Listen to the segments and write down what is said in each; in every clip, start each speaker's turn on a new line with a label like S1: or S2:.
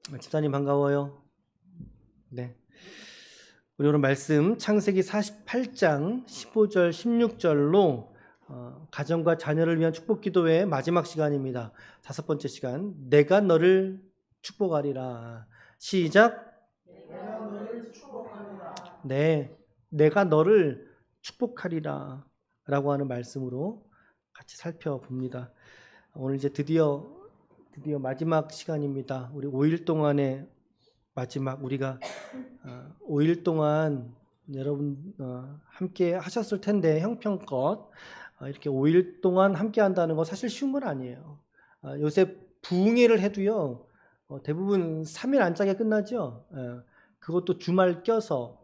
S1: 집사님 반가워요. 네. 우리 오늘 말씀 창세기 48장 15절 16절로 가정과 자녀를 위한 축복 기도회의 마지막 시간입니다. 5번째 시간. 내가 너를 축복하리라. 시작.
S2: 내가 너를 축복하리라.
S1: 네. 내가 너를 축복하리라 라고 하는 말씀으로 같이 살펴봅니다. 오늘 이제 드디어 마지막 시간입니다. 우리 5일 동안의 마지막, 우리가 5일 동안 여러분 함께 하셨을 텐데 형편껏 이렇게 5일 동안 함께 한다는 건 사실 쉬운 건 아니에요. 요새 부흥회를 해도요 대부분 3일 안짝에 끝나죠. 그것도 주말 껴서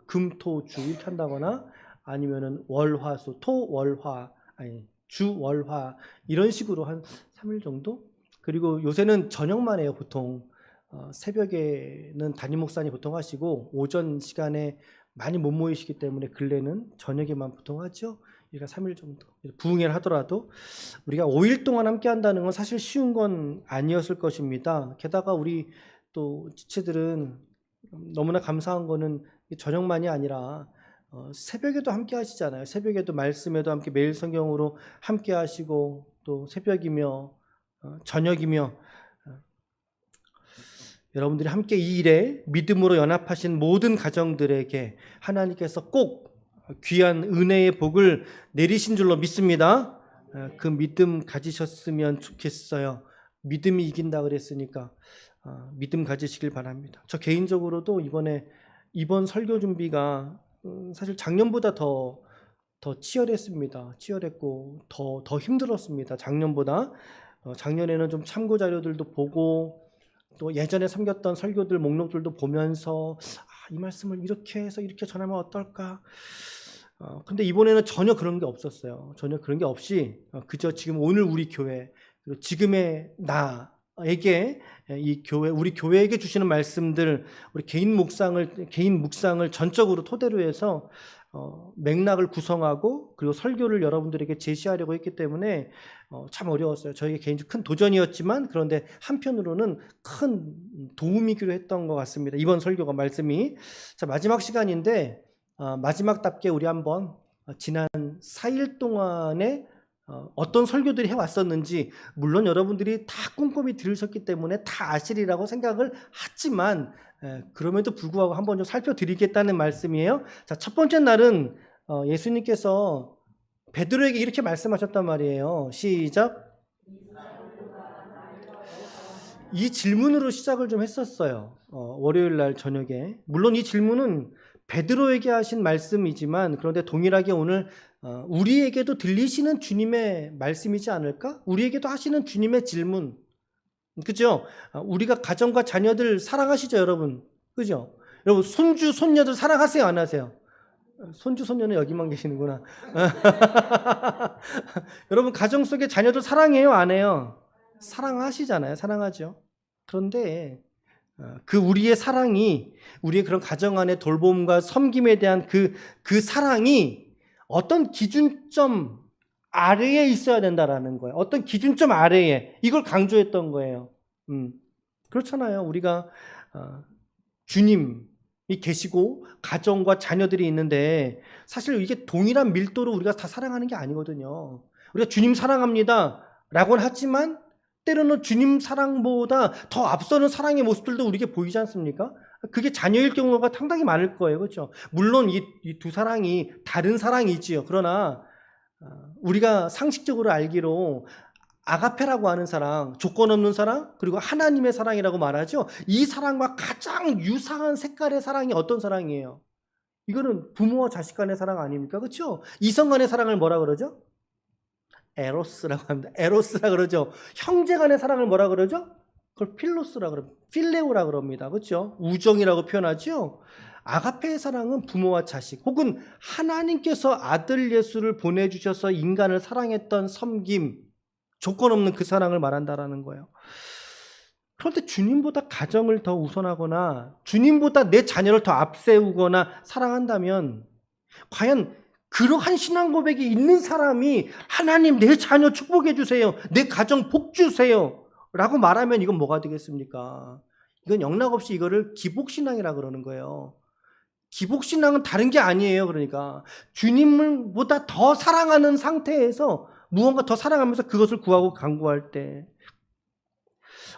S1: 금, 토, 주 이렇게 한다거나 아니면은 월, 화, 수, 토, 월, 화, 아니 주, 월, 화 이런 식으로 한 3일 정도? 그리고 요새는 저녁만 해요. 보통 새벽에는 담임 목사님 보통 하시고 오전 시간에 많이 못 모이시기 때문에 근래는 저녁에만 보통 하죠. 그러니까 3일 정도 부흥회를 하더라도 우리가 5일 동안 함께 한다는 건 사실 쉬운 건 아니었을 것입니다. 게다가 우리 또 지체들은 너무나 감사한 거는 저녁만이 아니라 새벽에도 함께 하시잖아요. 새벽에도 말씀에도 함께 매일 성경으로 함께 하시고 또 새벽이며 저녁이며 여러분들이 함께 이 일에 믿음으로 연합하신 모든 가정들에게 하나님께서 꼭 귀한 은혜의 복을 내리신 줄로 믿습니다. 그 믿음 가지셨으면 좋겠어요. 믿음이 이긴다 그랬으니까 믿음 가지시길 바랍니다. 저 개인적으로도 이번 설교 준비가 사실 작년보다 더 치열했습니다. 치열했고 더 힘들었습니다. 작년보다. 작년에는 좀 참고 자료들도 보고 또 예전에 섬겼던 설교들 목록들도 보면서 이 말씀을 이렇게 해서 이렇게 전하면 어떨까? 근데 이번에는 전혀 그런 게 없었어요. 전혀 그런 게 없이 그저 지금 오늘 우리 교회 그리고 지금의 나에게 이 교회 우리 교회에게 주시는 말씀들 우리 개인 묵상을 전적으로 토대로 해서 맥락을 구성하고 그리고 설교를 여러분들에게 제시하려고 했기 때문에 참 어려웠어요. 저에게 개인적으로 큰 도전이었지만 그런데 한편으로는 큰 도움이기로 했던 것 같습니다. 이번 설교가 말씀이 자 마지막 시간인데 마지막답게 우리 한번 지난 4일 동안에 어떤 설교들이 해왔었는지 물론 여러분들이 다 꼼꼼히 들으셨기 때문에 다 아시리라고 생각을 하지만 그럼에도 불구하고 한번 좀 살펴드리겠다는 말씀이에요. 자, 첫 번째 날은 예수님께서 베드로에게 이렇게 말씀하셨단 말이에요. 시작. 이 질문으로 시작을 좀 했었어요. 월요일 날 저녁에. 물론 이 질문은 베드로에게 하신 말씀이지만 그런데 동일하게 오늘 우리에게도 들리시는 주님의 말씀이지 않을까? 우리에게도 하시는 주님의 질문. 그죠? 우리가 가정과 자녀들 사랑하시죠, 여러분? 그죠? 여러분, 손주, 손녀들 사랑하세요, 안 하세요? 손주, 손녀는 여기만 계시는구나. 여러분, 가정 속에 자녀들 사랑해요, 안 해요? 사랑하시잖아요, 사랑하죠. 그런데 그 우리의 사랑이, 우리의 그런 가정 안의 돌봄과 섬김에 대한 그 사랑이 어떤 기준점 아래에 있어야 된다라는 거예요. 어떤 기준점 아래에 이걸 강조했던 거예요. 그렇잖아요. 우리가 주님이 계시고 가정과 자녀들이 있는데 사실 이게 동일한 밀도로 우리가 다 사랑하는 게 아니거든요. 우리가 주님 사랑합니다 라고는 하지만 때로는 주님 사랑보다 더 앞서는 사랑의 모습들도 우리에게 보이지 않습니까? 그게 자녀일 경우가 상당히 많을 거예요. 그렇죠? 물론 이 두 사랑이 다른 사랑이지요. 그러나 우리가 상식적으로 알기로 아가페라고 하는 사랑, 조건 없는 사랑, 그리고 하나님의 사랑이라고 말하죠. 이 사랑과 가장 유사한 색깔의 사랑이 어떤 사랑이에요? 이거는 부모와 자식 간의 사랑 아닙니까? 그렇죠? 이성 간의 사랑을 뭐라 그러죠? 에로스라고 합니다. 에로스라 그러죠. 형제 간의 사랑을 뭐라 그러죠? 그걸 필로스라 그럽니다. 필레오라 그럽니다. 그렇죠? 우정이라고 표현하죠. 아가페의 사랑은 부모와 자식 혹은 하나님께서 아들 예수를 보내주셔서 인간을 사랑했던 섬김, 조건 없는 그 사랑을 말한다라는 거예요. 그런데 주님보다 가정을 더 우선하거나 주님보다 내 자녀를 더 앞세우거나 사랑한다면 과연 그러한 신앙 고백이 있는 사람이 하나님 내 자녀 축복해 주세요. 내 가정 복 주세요. 라고 말하면 이건 뭐가 되겠습니까? 이건 영락없이 이거를 기복신앙이라 그러는 거예요. 기복신앙은 다른 게 아니에요. 그러니까 주님보다 더 사랑하는 상태에서 무언가 더 사랑하면서 그것을 구하고 간구할 때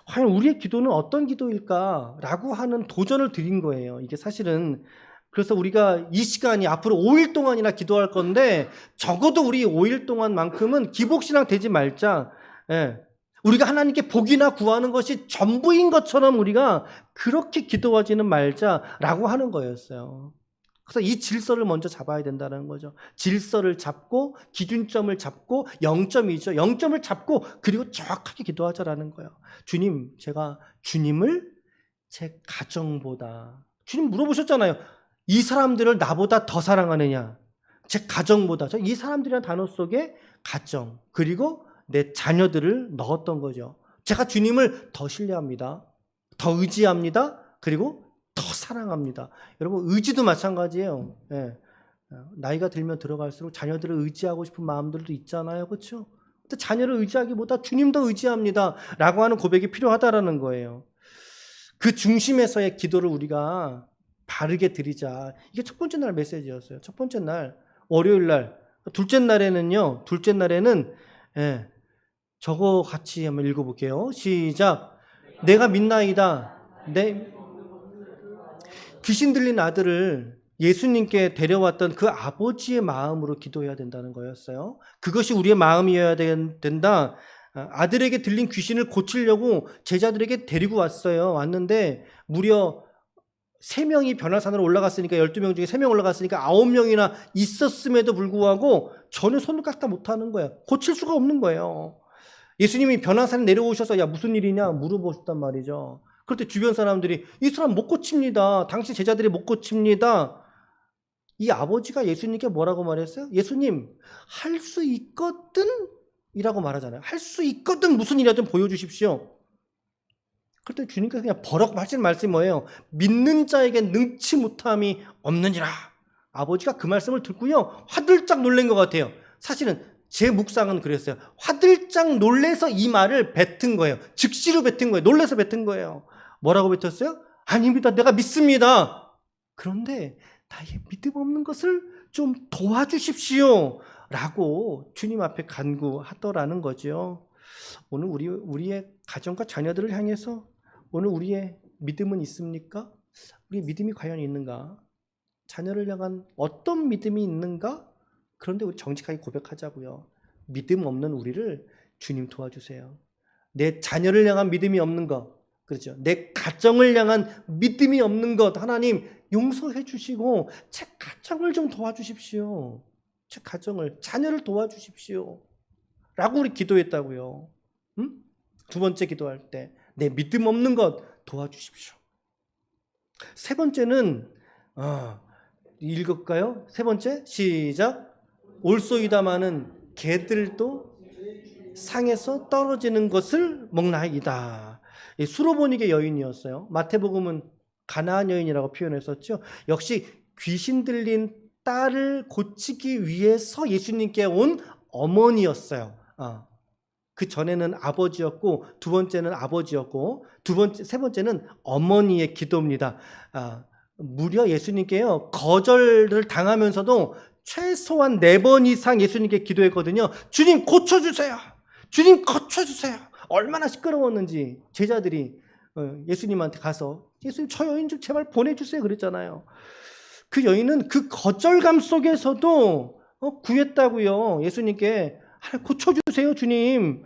S1: 과연 우리의 기도는 어떤 기도일까라고 하는 도전을 드린 거예요. 이게 사실은 그래서 우리가 이 시간이 앞으로 5일 동안이나 기도할 건데 적어도 우리 5일 동안만큼은 기복신앙 되지 말자. 예. 우리가 하나님께 복이나 구하는 것이 전부인 것처럼 우리가 그렇게 기도하지는 말자라고 하는 거였어요. 그래서 이 질서를 먼저 잡아야 된다는 거죠. 질서를 잡고 기준점을 잡고 0점이죠. 0점을 잡고 그리고 정확하게 기도하자라는 거예요. 주님, 제가 주님을 제 가정보다 주님 물어보셨잖아요. 이 사람들을 나보다 더 사랑하느냐? 제 가정보다. 이 사람들이라는 단어 속에 가정 그리고 내 자녀들을 넣었던 거죠. 제가 주님을 더 신뢰합니다. 더 의지합니다. 그리고 더 사랑합니다. 여러분 의지도 마찬가지예요. 예. 나이가 들면 들어갈수록 자녀들을 의지하고 싶은 마음들도 있잖아요. 그렇죠? 근데 자녀를 의지하기보다 주님도 의지합니다. 라고 하는 고백이 필요하다라는 거예요. 그 중심에서의 기도를 우리가 바르게 드리자. 이게 첫 번째 날 메시지였어요. 첫 번째 날 월요일 날. 둘째 날에는요. 예, 저거 같이 한번 읽어볼게요. 시작. 내가 믿나이다. 귀신 들린 아들을 예수님께 데려왔던 그 아버지의 마음으로 기도해야 된다는 거였어요. 그것이 우리의 마음이어야 된다. 아들에게 들린 귀신을 고치려고 제자들에게 데리고 왔는데 무려 3명이 변화산으로 올라갔으니까 12명 중에 3명 올라갔으니까 9명이나 있었음에도 불구하고 전혀 손을 깎다 못하는 거예요. 고칠 수가 없는 거예요. 예수님이 변화산에 내려오셔서 야 무슨 일이냐 물어보셨단 말이죠. 그럴 때 주변 사람들이 이 사람 못 고칩니다. 당신 제자들이 못 고칩니다. 이 아버지가 예수님께 뭐라고 말했어요? 예수님 할 수 있거든 이라고 말하잖아요. 할 수 있거든 무슨 일이든 보여주십시오. 그럴 때 주님께서 그냥 버럭 하시는 말씀이 뭐예요? 믿는 자에게 능치 못함이 없느니라. 아버지가 그 말씀을 듣고요 화들짝 놀란 것 같아요. 사실은 제 묵상은 그랬어요. 화들짝 놀래서 이 말을 뱉은 거예요. 즉시로 뱉은 거예요. 놀래서 뱉은 거예요. 뭐라고 뱉었어요? 아닙니다. 내가 믿습니다. 그런데 나의 믿음 없는 것을 좀 도와주십시오. 라고 주님 앞에 간구하더라는 거죠. 오늘 우리의 가정과 자녀들을 향해서 오늘 우리의 믿음은 있습니까? 우리의 믿음이 과연 있는가? 자녀를 향한 어떤 믿음이 있는가? 그런데 우리 정직하게 고백하자고요. 믿음 없는 우리를 주님 도와주세요. 내 자녀를 향한 믿음이 없는 것, 그렇죠? 내 가정을 향한 믿음이 없는 것 하나님 용서해 주시고 제 가정을 좀 도와주십시오. 제 가정을, 자녀를 도와주십시오. 라고 우리 기도했다고요. 응? 두 번째 기도할 때 내 믿음 없는 것 도와주십시오. 세 번째는 읽을까요? 세 번째 시작. 올소이다마는 개들도 상에서 떨어지는 것을 먹나이다. 수로보니게 여인이었어요. 마태복음은 가나안 여인이라고 표현했었죠. 역시 귀신 들린 딸을 고치기 위해서 예수님께 온 어머니였어요. 그 전에는 아버지였고 두 번째는 아버지였고 세 번째는 어머니의 기도입니다. 무려 예수님께요 거절을 당하면서도 최소한 4번 이상 예수님께 기도했거든요. 주님 고쳐주세요. 주님 고쳐주세요. 얼마나 시끄러웠는지 제자들이 예수님한테 가서 예수님 저 여인 좀 제발 보내주세요 그랬잖아요. 그 여인은 그 거절감 속에서도 구했다고요. 예수님께 고쳐주세요 주님.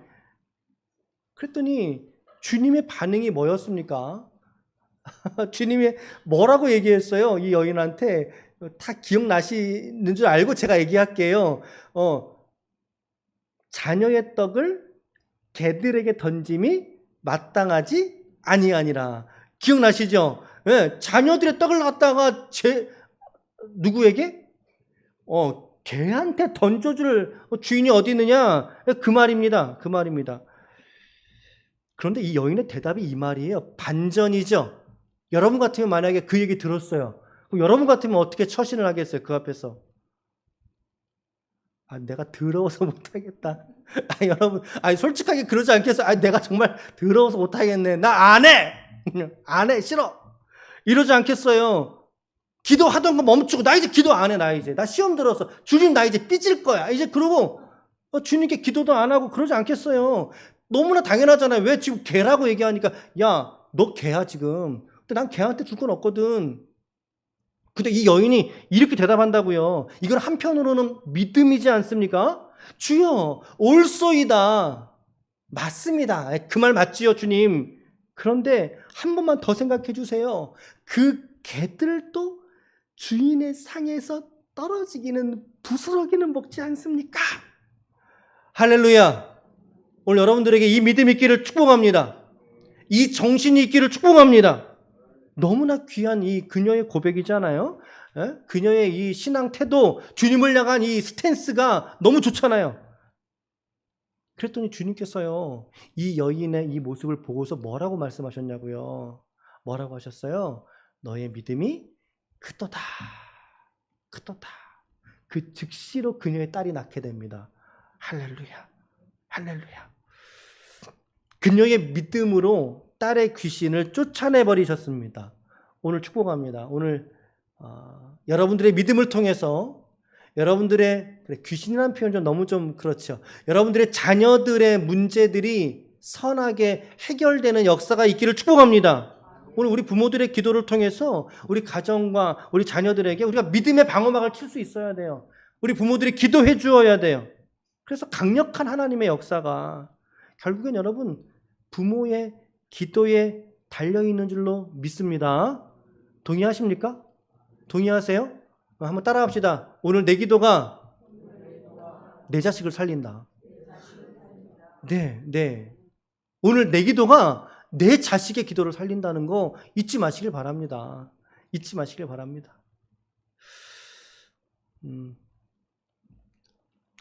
S1: 그랬더니 주님의 반응이 뭐였습니까? 주님이 뭐라고 얘기했어요? 이 여인한테 다 기억나시는 줄 알고 제가 얘기할게요. 자녀의 떡을 개들에게 던짐이 마땅하지 아니하니라. 기억나시죠? 네, 자녀들의 떡을 갖다가 누구에게? 개한테 던져줄 주인이 어디 있느냐? 그 말입니다. 그 말입니다. 그런데 이 여인의 대답이 이 말이에요. 반전이죠. 여러분 같으면 만약에 그 얘기 들었어요. 그럼 여러분 같으면 어떻게 처신을 하겠어요? 그 앞에서. 내가 더러워서 못하겠다. 여러분, 솔직하게 그러지 않겠어요? 내가 정말 더러워서 못하겠네. 나 안 해! 안 해. 싫어. 이러지 않겠어요. 기도하던 거 멈추고 나 이제 기도 안 해. 나 이제 나 시험 들어서 주님 나 이제 삐질 거야. 이제 그러고 주님께 기도도 안 하고 그러지 않겠어요. 너무나 당연하잖아요. 왜 지금 개라고 얘기하니까 야 너 개야 지금. 근데 난 개한테 줄 건 없거든. 근데 이 여인이 이렇게 대답한다고요. 이건 한편으로는 믿음이지 않습니까? 주여 올소이다. 맞습니다. 그 말 맞지요 주님. 그런데 한 번만 더 생각해 주세요. 그 개들도 주인의 상에서 떨어지기는 부스러기는 먹지 않습니까? 할렐루야. 오늘 여러분들에게 이 믿음이 있기를 축복합니다. 이 정신이 있기를 축복합니다. 너무나 귀한 이 그녀의 고백이잖아요. 그녀의 이 신앙 태도, 주님을 향한 이 스탠스가 너무 좋잖아요. 그랬더니 주님께서요, 이 여인의 이 모습을 보고서 뭐라고 말씀하셨냐고요. 뭐라고 하셨어요? 너의 믿음이 크도다. 크도다. 그 즉시로 그녀의 딸이 낳게 됩니다. 할렐루야. 할렐루야. 그녀의 믿음으로 딸의 귀신을 쫓아내버리셨습니다. 오늘 축복합니다. 오늘 여러분들의 믿음을 통해서 여러분들의 귀신이라는 표현 좀 너무 좀 그렇죠. 여러분들의 자녀들의 문제들이 선하게 해결되는 역사가 있기를 축복합니다. 오늘 우리 부모들의 기도를 통해서 우리 가정과 우리 자녀들에게 우리가 믿음의 방어막을 칠 수 있어야 돼요. 우리 부모들이 기도해 주어야 돼요. 그래서 강력한 하나님의 역사가 결국엔 여러분 부모의 기도에 달려있는 줄로 믿습니다. 동의하십니까? 동의하세요? 한번 따라합시다. 오늘 내 기도가 내 자식을 살린다. 네. 오늘 내 기도가 내 자식의 기도를 살린다는 거 잊지 마시길 바랍니다. 잊지 마시길 바랍니다.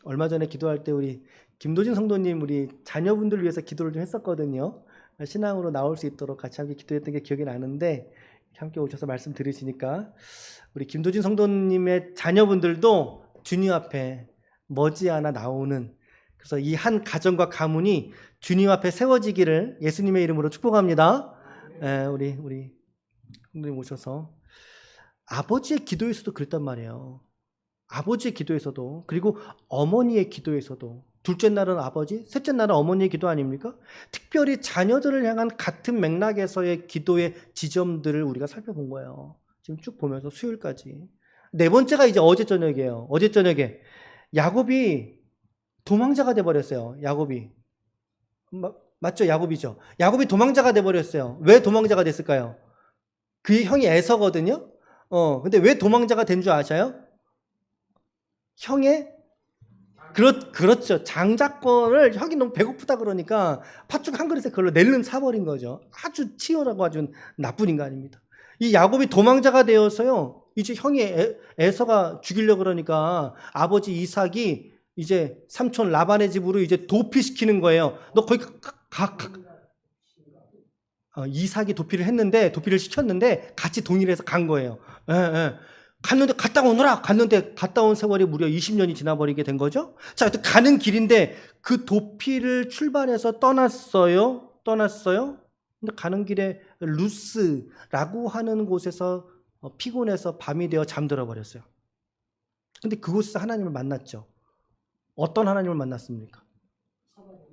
S1: 얼마 전에 기도할 때 우리 김도진 성도님 우리 자녀분들 위해서 기도를 좀 했었거든요. 신앙으로 나올 수 있도록 같이 함께 기도했던 게 기억이 나는데 함께 오셔서 말씀 들으시니까 우리 김도진 성도님의 자녀분들도 주님 앞에 머지않아 나오는, 그래서 이 한 가정과 가문이 주님 앞에 세워지기를 예수님의 이름으로 축복합니다. 우리 성도님 오셔서 아버지의 기도에서도 그랬단 말이에요. 아버지의 기도에서도, 그리고 어머니의 기도에서도, 둘째 날은 아버지, 셋째 날은 어머니의 기도 아닙니까? 특별히 자녀들을 향한 같은 맥락에서의 기도의 지점들을 우리가 살펴본 거예요. 지금 쭉 보면서 수요일까지. 네 번째가 이제 어제 저녁이에요. 어제 저녁에 야곱이 도망자가 돼버렸어요. 야곱이. 맞죠? 야곱이죠. 야곱이 도망자가 돼버렸어요. 왜 도망자가 됐을까요? 그의 형이 에서거든요. 근데 왜 도망자가 된 줄 아셔요? 형의 그렇죠. 장자권을 형이 너무 배고프다 그러니까 팥죽 한 그릇에 그걸로 낼름 사버린 거죠. 아주 치열하고 아주 나쁜 인간입니다. 이 야곱이 도망자가 되어서요. 이제 형이 에서가 죽이려고 그러니까 아버지 이삭이 이제 삼촌 라반의 집으로 이제 도피시키는 거예요. 너 거기 이삭이 도피를 시켰는데 같이 동의를 해서 간 거예요. 갔는데 갔다 오느라 갔는데 갔다 온 세월이 무려 20년이 지나버리게 된 거죠. 자, 가는 길인데 그 도피를 출발해서 떠났어요. 근데 가는 길에 루스라고 하는 곳에서 피곤해서 밤이 되어 잠들어 버렸어요. 근데 그곳에서 하나님을 만났죠. 어떤 하나님을 만났습니까?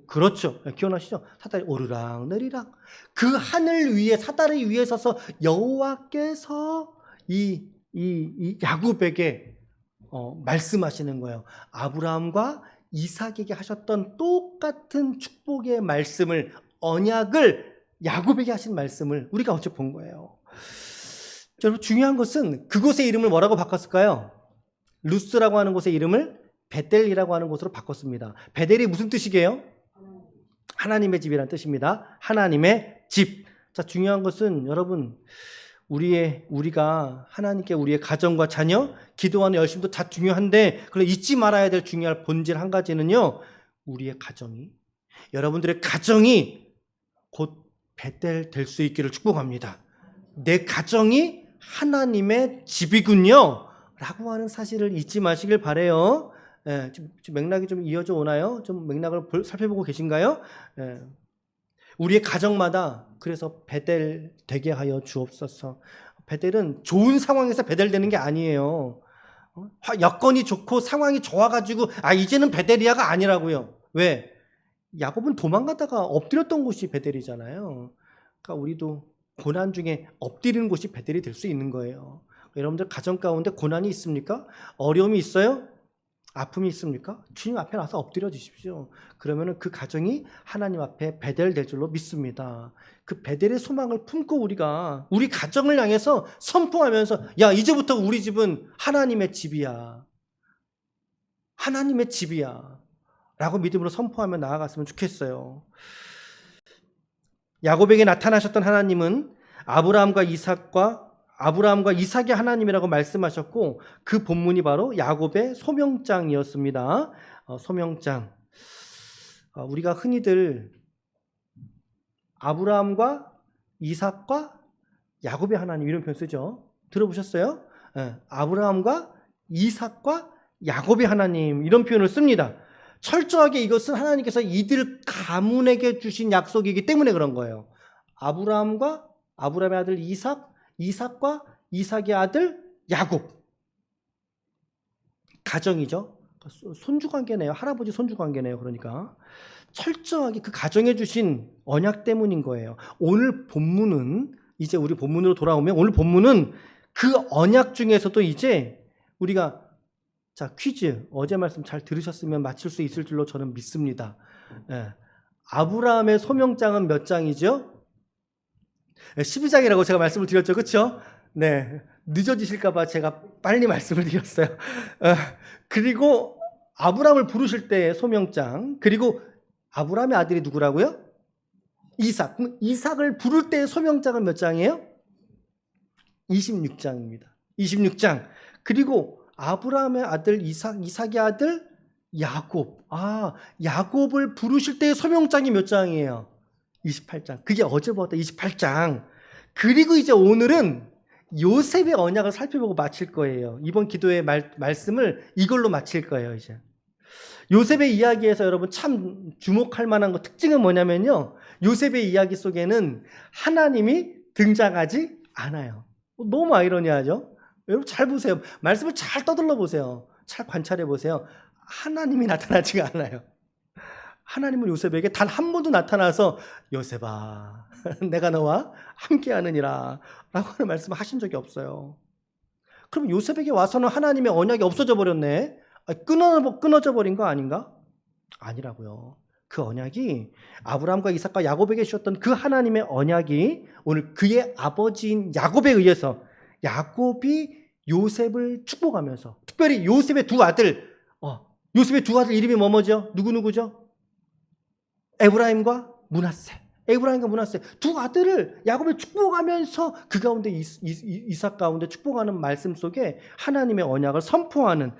S1: 그렇죠. 기억나시죠? 사다리 오르락 내리락. 그 하늘 위에 사다리 위에 서서 여호와께서 이 야곱에게 말씀하시는 거예요. 아브라함과 이삭에게 하셨던 똑같은 축복의 말씀을, 언약을 야곱에게 하신 말씀을 우리가 어제 본 거예요. 여러분 중요한 것은 그곳의 이름을 뭐라고 바꿨을까요? 루스라고 하는 곳의 이름을 베델이라고 하는 곳으로 바꿨습니다. 베델이 무슨 뜻이게요? 하나님의 집이라는 뜻입니다. 하나님의 집. 자, 중요한 것은 여러분 우리가 하나님께 우리의 가정과 자녀, 기도하는 열심도 다 중요한데, 그럼 잊지 말아야 될 중요한 본질 한 가지는요, 우리의 가정이, 여러분들의 가정이 곧 베델 될 수 있기를 축복합니다. 내 가정이 하나님의 집이군요 라고 하는 사실을 잊지 마시길 바라요. 지금 맥락이 좀 이어져 오나요? 좀 맥락을 살펴보고 계신가요? 우리의 가정마다 그래서 베델 되게 하여 주옵소서. 베델은 좋은 상황에서 베델되는 게 아니에요. 여건이 좋고 상황이 좋아가지고 이제는 베델이야가 아니라고요. 왜? 야곱은 도망가다가 엎드렸던 곳이 베델이잖아요. 그러니까 우리도 고난 중에 엎드리는 곳이 베델이 될 수 있는 거예요. 여러분들 가정 가운데 고난이 있습니까? 어려움이 있어요? 아픔이 있습니까? 주님 앞에 나서 엎드려 주십시오. 그러면 그 가정이 하나님 앞에 베델 될 줄로 믿습니다. 그 베델의 소망을 품고 우리가 우리 가정을 향해서 선포하면서 이제부터 우리 집은 하나님의 집이야. 하나님의 집이야. 라고 믿음으로 선포하며 나아갔으면 좋겠어요. 야곱에게 나타나셨던 하나님은 아브라함과 이삭의 하나님이라고 말씀하셨고 그 본문이 바로 야곱의 소명장이었습니다. 소명장. 우리가 흔히들 아브라함과 이삭과 야곱의 하나님 이런 표현 쓰죠. 들어보셨어요? 아브라함과 이삭과 야곱의 하나님 이런 표현을 씁니다. 철저하게 이것은 하나님께서 이들 가문에게 주신 약속이기 때문에 그런 거예요. 아브라함의 아들 이삭과 이삭의 아들 야곱. 가정이죠. 손주관계네요. 할아버지 손주관계네요. 그러니까 철저하게 그 가정에 주신 언약 때문인 거예요. 오늘 본문은 이제 우리 본문으로 돌아오면 오늘 본문은 그 언약 중에서도 이제 우리가 퀴즈 어제 말씀 잘 들으셨으면 맞힐 수 있을 줄로 저는 믿습니다. 아브라함의 소명장은 몇 장이죠? 12장이라고 제가 말씀을 드렸죠. 그렇죠? 네. 늦어지실까 봐 제가 빨리 말씀을 드렸어요. 그리고 아브라함을 부르실 때 소명장, 그리고 아브라함의 아들이 누구라고요? 이삭. 그럼 이삭을 부를 때 소명장은 몇 장이에요? 26장입니다. 26장. 그리고 아브라함의 아들 이삭의 아들 야곱. 야곱을 부르실 때의 소명장이 몇 장이에요? 28장. 그게 어제보다 28장. 그리고 이제 오늘은 요셉의 언약을 살펴보고 마칠 거예요. 이번 기도의 말씀을 이걸로 마칠 거예요, 이제. 요셉의 이야기에서 여러분 참 주목할 만한 특징은 뭐냐면요. 요셉의 이야기 속에는 하나님이 등장하지 않아요. 너무 아이러니하죠? 여러분 잘 보세요. 말씀을 잘 떠들러 보세요. 잘 관찰해 보세요. 하나님이 나타나지가 않아요. 하나님은 요셉에게 단 한 번도 나타나서 요셉아 내가 너와 함께하느니라 라고 하는 말씀을 하신 적이 없어요. 그럼 요셉에게 와서는 하나님의 언약이 없어져 버렸네. 끊어져 버린 거 아닌가? 아니라고요. 그 언약이 아브라함과 이삭과 야곱에게 주셨던 그 하나님의 언약이 오늘 그의 아버지인 야곱에 의해서 야곱이 요셉을 축복하면서 특별히 요셉의 두 아들 이름이 뭐죠? 누구죠? 에브라임과 므낫세. 두 아들을 야곱이 축복하면서 그 가운데 이삭 가운데 축복하는 말씀 속에 하나님의 언약을 선포하는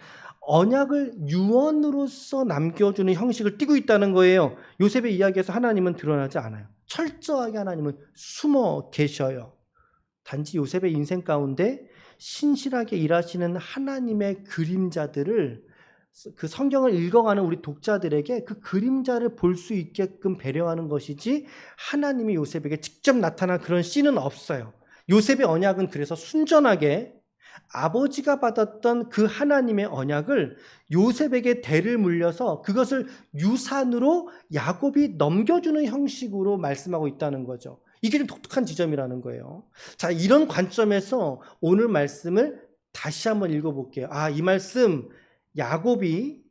S1: 언약을 유언으로서 남겨주는 형식을 띠고 있다는 거예요. 요셉의 이야기에서 하나님은 드러나지 않아요. 철저하게 하나님은 숨어 계셔요. 단지 요셉의 인생 가운데 신실하게 일하시는 하나님의 그림자들을 그 성경을 읽어가는 우리 독자들에게 그 그림자를 볼 수 있게끔 배려하는 것이지 하나님이 요셉에게 직접 나타난 그런 씬은 없어요. 요셉의 언약은 그래서 순전하게 아버지가 받았던 그 하나님의 언약을 요셉에게 대를 물려서 그것을 유산으로 야곱이 넘겨주는 형식으로 말씀하고 있다는 거죠. 이게 좀 독특한 지점이라는 거예요. 자, 이런 관점에서 오늘 말씀을 다시 한번 읽어볼게요. 이 말씀 야곱이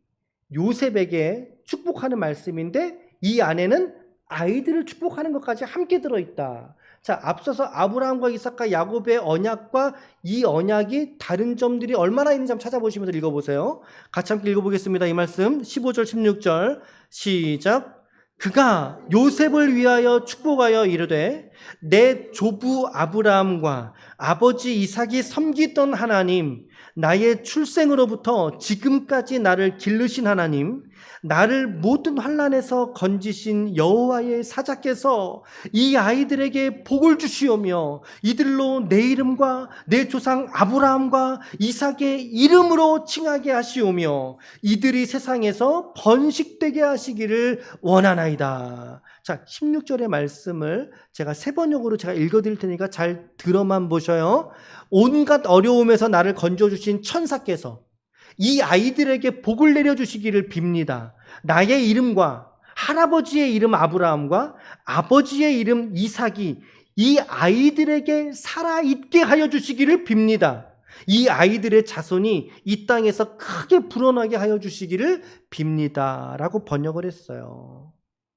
S1: 요셉에게 축복하는 말씀인데 이 안에는 아이들을 축복하는 것까지 함께 들어있다. 자, 앞서서 아브라함과 이삭과 야곱의 언약과 이 언약이 다른 점들이 얼마나 있는지 한번 찾아보시면서 읽어보세요. 같이 함께 읽어보겠습니다. 이 말씀 15절 16절 시작. 그가 요셉을 위하여 축복하여 이르되 내 조부 아브라함과 아버지 이삭이 섬기던 하나님, 나의 출생으로부터 지금까지 나를 기르신 하나님, 나를 모든 환난에서 건지신 여호와의 사자께서 이 아이들에게 복을 주시오며 이들로 내 이름과 내 조상 아브라함과 이삭의 이름으로 칭하게 하시오며 이들이 세상에서 번식되게 하시기를 원하나이다. 자, 16절의 말씀을 제가 세 번역으로 제가 읽어드릴 테니까 잘 들어만 보셔요. 온갖 어려움에서 나를 건져주신 천사께서 이 아이들에게 복을 내려주시기를 빕니다. 나의 이름과 할아버지의 이름 아브라함과 아버지의 이름 이삭이 이 아이들에게 살아있게 하여 주시기를 빕니다. 이 아이들의 자손이 이 땅에서 크게 불어나게 하여 주시기를 빕니다. 라고 번역을 했어요.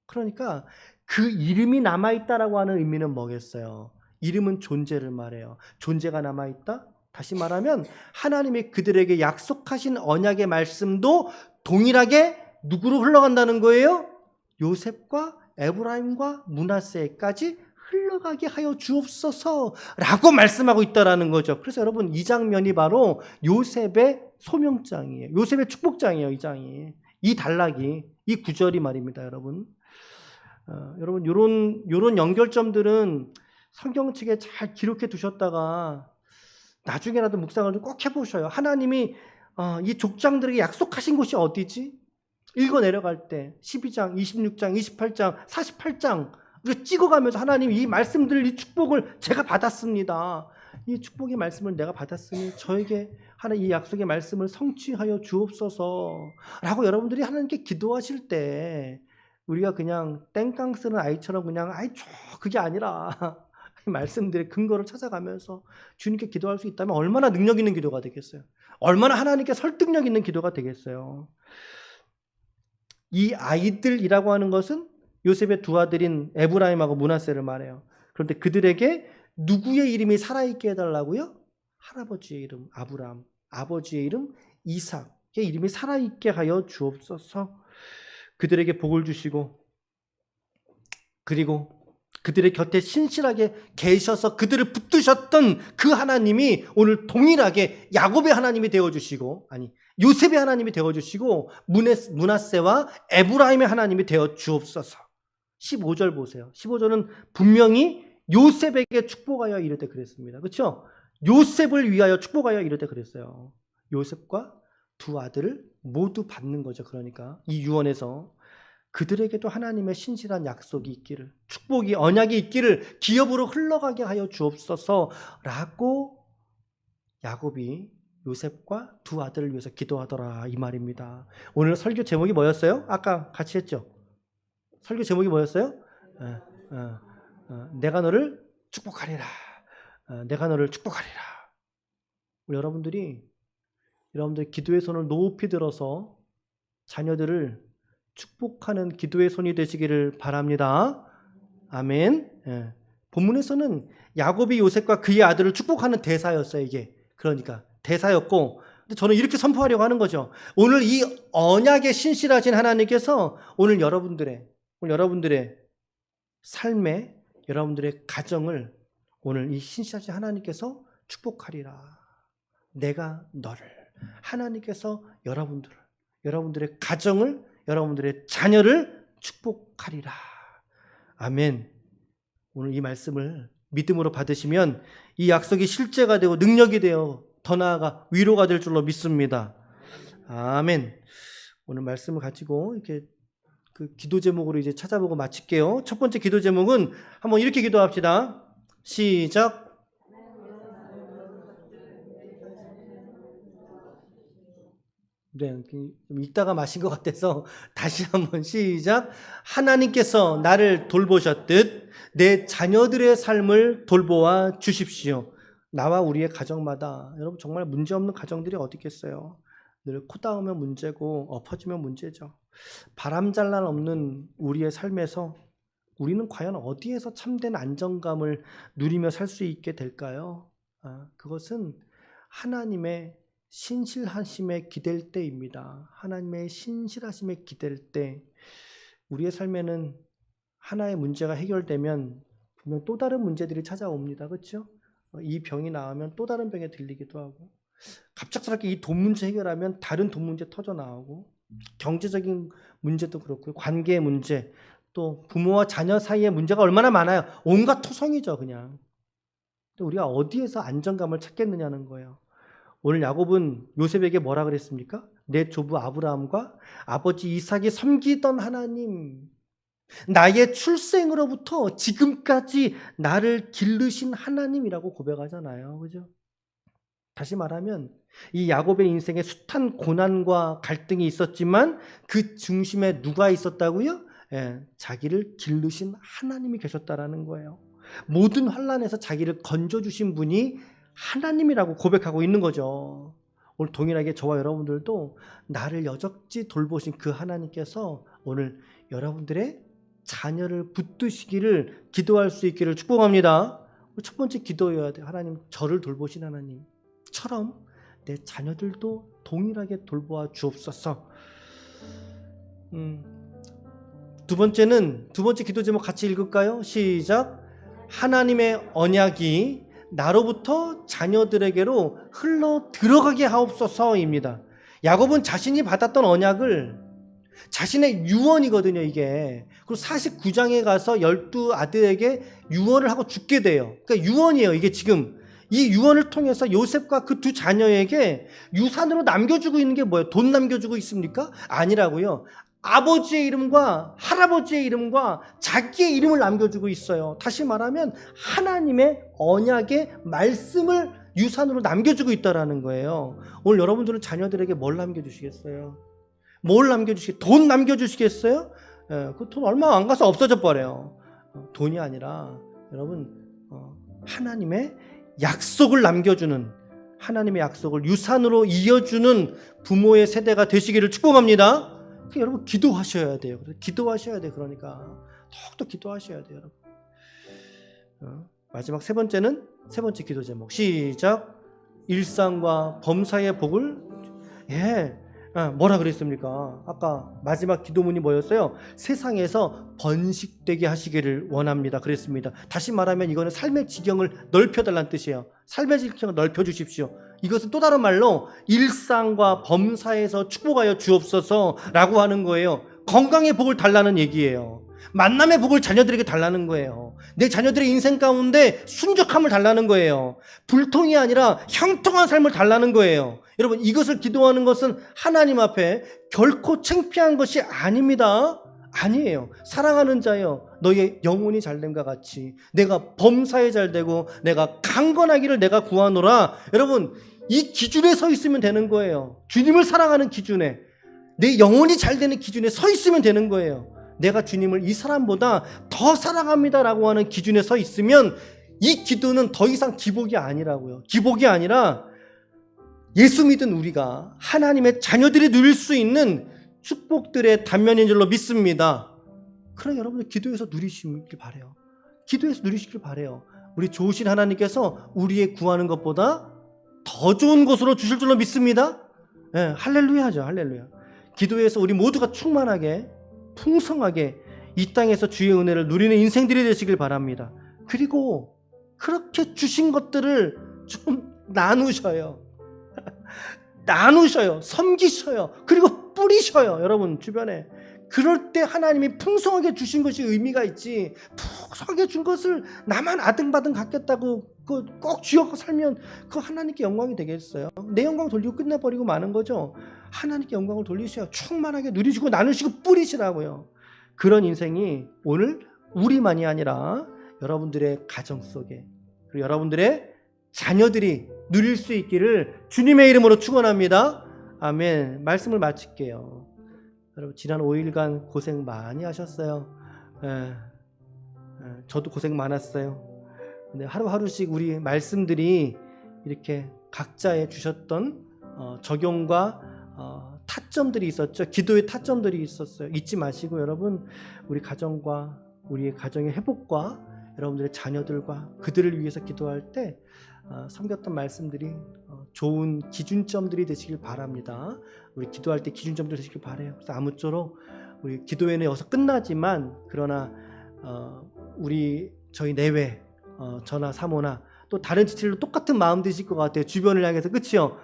S1: 그러니까 그 이름이 남아있다라고 하는 의미는 뭐겠어요? 이름은 존재를 말해요. 존재가 남아있다? 다시 말하면 하나님이 그들에게 약속하신 언약의 말씀도 동일하게 누구로 흘러간다는 거예요? 요셉과 에브라임과 므낫세까지 흘러가게 하여 주옵소서라고 말씀하고 있다라는 거죠. 그래서 여러분 이 장면이 바로 요셉의 소명장이에요. 요셉의 축복장이에요. 이 장이. 이 단락이, 이 구절이 말입니다. 여러분. 여러분 요런 연결점들은 성경책에 잘 기록해 두셨다가 나중에라도 묵상을 좀 꼭 해보셔요. 하나님이 이 족장들에게 약속하신 곳이 어디지? 읽어 내려갈 때 12장, 26장, 28장, 48장 우리가 찍어가면서 하나님 이 말씀들, 이 축복을 제가 받았습니다. 이 축복의 말씀을 내가 받았으니 저에게 하나님 이 약속의 말씀을 성취하여 주옵소서 라고 여러분들이 하나님께 기도하실 때 우리가 그냥 땡깡 쓰는 아이처럼 그냥 그게 아니라 말씀들의 근거를 찾아가면서 주님께 기도할 수 있다면 얼마나 능력 있는 기도가 되겠어요. 얼마나 하나님께 설득력 있는 기도가 되겠어요. 이 아이들이라고 하는 것은 요셉의 두 아들인 에브라임하고 므낫세를 말해요. 그런데 그들에게 누구의 이름이 살아있게 해달라고요? 할아버지의 이름 아브라함, 아버지의 이름 이삭의 이름이 살아있게 하여 주옵소서. 그들에게 복을 주시고 그리고 그들의 곁에 신실하게 계셔서 그들을 붙드셨던 그 하나님이 오늘 동일하게 야곱의 하나님이 되어주시고 요셉의 하나님이 되어주시고 므낫세와 에브라임의 하나님이 되어 주옵소서. 15절 보세요. 15절은 분명히 요셉에게 축복하여 이르되 그랬습니다. 그렇죠? 요셉을 위하여 축복하여 이르되 그랬어요. 요셉과 두 아들을 모두 받는 거죠. 그러니까 이 유언에서 그들에게도 하나님의 신실한 약속이 있기를, 축복이 언약이 있기를 기업으로 흘러가게 하여 주옵소서라고 야곱이 요셉과 두 아들을 위해서 기도하더라 이 말입니다. 오늘 설교 제목이 뭐였어요? 아까 같이 했죠. 설교 제목이 뭐였어요? 내가 너를 축복하리라. 내가 너를 축복하리라. 우리 여러분들이 기도의 손을 높이 들어서 자녀들을 축복하는 기도의 손이 되시기를 바랍니다. 아멘. 본문에서는 야곱이 요셉과 그의 아들을 축복하는 대사였어요. 이게 그러니까 대사였고, 근데 저는 이렇게 선포하려고 하는 거죠. 오늘 이 언약에 신실하신 하나님께서 오늘 여러분들의 삶에, 여러분들의 가정을 오늘 이 신실하신 하나님께서 축복하리라. 내가 너를, 하나님께서 여러분들의 가정을, 여러분들의 자녀를 축복하리라. 아멘. 오늘 이 말씀을 믿음으로 받으시면 이 약속이 실제가 되고 능력이 되어 더 나아가 위로가 될 줄로 믿습니다. 아멘. 오늘 말씀을 가지고 이렇게 그 기도 제목으로 이제 찾아보고 마칠게요. 첫 번째 기도 제목은 한번 이렇게 기도합시다. 시작. 네, 좀 이따가 마신 것 같아서 다시 한번 시작. 하나님께서 나를 돌보셨듯 내 자녀들의 삶을 돌보아 주십시오. 나와 우리의 가정마다 여러분 정말 문제없는 가정들이 어디 있겠어요. 늘 코 닿으면 문제고 엎어지면 문제죠. 바람잘날 없는 우리의 삶에서 우리는 과연 어디에서 참된 안정감을 누리며 살 수 있게 될까요? 그것은 하나님의 신실하심에 기댈 때입니다. 하나님의 신실하심에 기댈 때 우리의 삶에는 하나의 문제가 해결되면 분명 또 다른 문제들이 찾아옵니다. 그렇죠? 이 병이 나으면 또 다른 병에 들리기도 하고 갑작스럽게 이 돈 문제 해결하면 다른 돈 문제 터져 나오고 경제적인 문제도 그렇고요. 관계 문제, 또 부모와 자녀 사이의 문제가 얼마나 많아요. 온갖 토성이죠, 그냥. 또 우리가 어디에서 안정감을 찾겠느냐는 거예요. 오늘 야곱은 요셉에게 뭐라 그랬습니까? 내 조부 아브라함과 아버지 이삭이 섬기던 하나님, 나의 출생으로부터 지금까지 나를 기르신 하나님이라고 고백하잖아요. 그죠? 다시 말하면 이 야곱의 인생에 숱한 고난과 갈등이 있었지만 그 중심에 누가 있었다고요? 자기를 기르신 하나님이 계셨다라는 거예요. 모든 환난에서 자기를 건져주신 분이 하나님이라고 고백하고 있는 거죠. 오늘 동일하게 저와 여러분들도 나를 여적지 돌보신 그 하나님께서 오늘 여러분들의 자녀를 붙드시기를 기도할 수 있기를 축복합니다. 첫 번째 기도여야 돼요. 하나님, 저를 돌보신 하나님처럼 내 자녀들도 동일하게 돌보아 주옵소서. 두 번째 기도 제목 같이 읽을까요? 시작. 하나님의 언약이 나로부터 자녀들에게로 흘러 들어가게 하옵소서입니다. 야곱은 자신이 받았던 언약을 자신의 유언이거든요, 이게. 그리고 49장에 가서 12 아들에게 유언을 하고 죽게 돼요. 그러니까 유언이에요, 이게 지금. 이 유언을 통해서 요셉과 그 두 자녀에게 유산으로 남겨주고 있는 게 뭐예요? 돈 남겨주고 있습니까? 아니라고요. 아버지의 이름과 할아버지의 이름과 자기의 이름을 남겨주고 있어요. 다시 말하면 하나님의 언약의 말씀을 유산으로 남겨주고 있다는 거예요. 오늘 여러분들은 자녀들에게 뭘 남겨주시겠어요? 뭘 남겨주시겠어요? 돈 남겨주시겠어요? 그 돈 얼마 안 가서 없어져 버려요. 돈이 아니라 여러분, 하나님의 약속을 남겨주는, 하나님의 약속을 유산으로 이어주는 부모의 세대가 되시기를 축복합니다. 그러니까 여러분 기도하셔야 돼요. 기도하셔야 돼요. 그러니까 더욱더 기도하셔야 돼요, 여러분. 마지막 세 번째 기도 제목 시작. 일상과 범사의 복을 뭐라 그랬습니까? 아까 마지막 기도문이 뭐였어요? 세상에서 번식되게 하시기를 원합니다. 그랬습니다. 다시 말하면 이거는 삶의 지경을 넓혀달라는 뜻이에요. 삶의 지경을 넓혀주십시오. 이것은 또 다른 말로 일상과 범사에서 축복하여 주옵소서라고 하는 거예요. 건강의 복을 달라는 얘기예요. 만남의 복을 자녀들에게 달라는 거예요. 내 자녀들의 인생 가운데 순적함을 달라는 거예요. 불통이 아니라 형통한 삶을 달라는 거예요. 여러분, 이것을 기도하는 것은 하나님 앞에 결코 창피한 것이 아닙니다. 아니에요. 사랑하는 자여, 너의 영혼이 잘됨과 같이 내가 범사에 잘되고 내가 강건하기를 내가 구하노라. 여러분, 이 기준에 서 있으면 되는 거예요. 주님을 사랑하는 기준에, 내 영혼이 잘되는 기준에 서 있으면 되는 거예요. 내가 주님을 이 사람보다 더 사랑합니다라고 하는 기준에 서 있으면 이 기도는 더 이상 기복이 아니라고요. 기복이 아니라 예수 믿은 우리가 하나님의 자녀들이 누릴 수 있는 축복들의 단면인 줄로 믿습니다. 그러나 여러분들 기도해서 누리시길 바라요. 기도해서 누리시길 바라요. 우리 좋으신 하나님께서 우리의 구하는 것보다 더 좋은 것으로 주실 줄로 믿습니다. 할렐루야죠. 할렐루야. 기도해서 우리 모두가 충만하게 풍성하게 이 땅에서 주의 은혜를 누리는 인생들이 되시길 바랍니다. 그리고 그렇게 주신 것들을 좀 나누셔요. 나누셔요. 섬기셔요. 그리고 뿌리셔요. 여러분 주변에. 그럴 때 하나님이 풍성하게 주신 것이 의미가 있지, 풍성하게 준 것을 나만 아등바등 갖겠다고 꼭 쥐어갖고 살면 그 하나님께 영광이 되겠어요? 내 영광 돌리고 끝내버리고 마는 거죠. 하나님께 영광을 돌리셔요. 충만하게 누리시고 나누시고 뿌리시라고요. 그런 인생이 오늘 우리만이 아니라 여러분들의 가정 속에, 그리고 여러분들의 자녀들이 누릴 수 있기를 주님의 이름으로 축원합니다. 아멘. 말씀을 마칠게요. 여러분, 지난 5일간 고생 많이 하셨어요. 저도 고생 많았어요. 근데 하루하루씩 우리 말씀들이 이렇게 각자의 주셨던 적용과 타점들이 있었죠. 기도의 타점들이 있었어요. 잊지 마시고 여러분, 우리 가정과 우리의 가정의 회복과 여러분들의 자녀들과 그들을 위해서 기도할 때 섬겼던 말씀들이 좋은 기준점들이 되시길 바랍니다. 우리 기도할 때 기준점들 되시길 바라요. 그래서 아무쪼록 우리 기도회는 여기서 끝나지만, 그러나 저희 내외 저나 사모나 또 다른 지체들도 똑같은 마음 드실 것 같아요. 주변을 향해서. 그치요?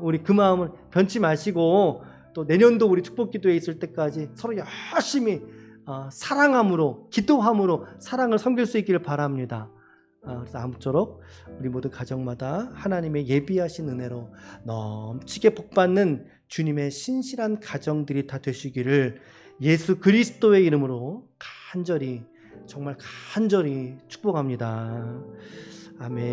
S1: 우리 그 마음을 변치 마시고 또 내년도 우리 축복기도에 있을 때까지 서로 열심히 사랑함으로, 기도함으로 사랑을 섬길 수 있기를 바랍니다. 그래서 아무쪼록 우리 모든 가정마다 하나님의 예비하신 은혜로 넘치게 복받는 주님의 신실한 가정들이 다 되시기를 예수 그리스도의 이름으로 간절히, 정말 간절히 축복합니다. 아멘.